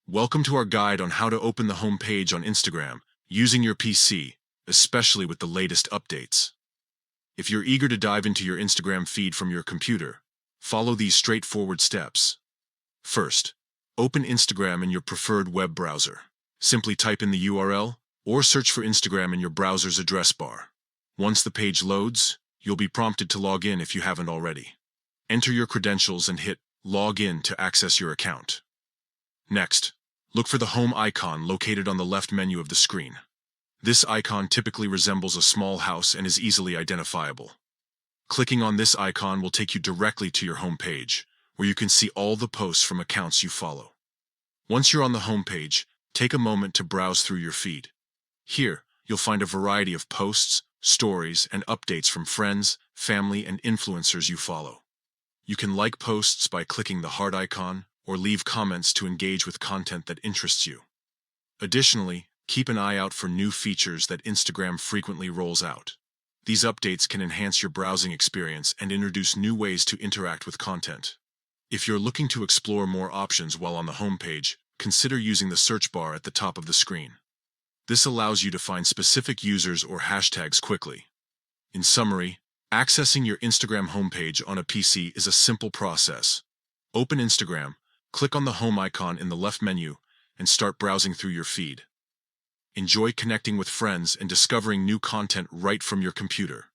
Welcome to our guide on how to open the home page on Instagram using your PC, especially with the latest updates. If you're eager to dive into your Instagram feed from your computer, follow these straightforward steps. First, open Instagram in your preferred web browser. Simply type in the URL or search for Instagram in your browser's address bar. Once the page loads, you'll be prompted to log in if you haven't already. Enter your credentials and hit Log in to access your account. Next, look for the home icon located on the left menu of the screen. This icon typically resembles a small house and is easily identifiable. Clicking on this icon will take you directly to your home page, where you can see all the posts from accounts you follow. Once you're on the home page, take a moment to browse through your feed. Here, you'll find a variety of posts, stories, and updates from friends, family, and influencers you follow. You can like posts by clicking the heart icon or leave comments to engage with content that interests you. Additionally, keep an eye out for new features that Instagram frequently rolls out. These updates can enhance your browsing experience and introduce new ways to interact with content. If you're looking to explore more options while on the home page, consider using the search bar at the top of the screen. This allows you to find specific users or hashtags quickly. In summary, accessing your Instagram homepage on a PC is a simple process. Open Instagram, click on the home icon in the left menu, and start browsing through your feed. Enjoy connecting with friends and discovering new content right from your computer.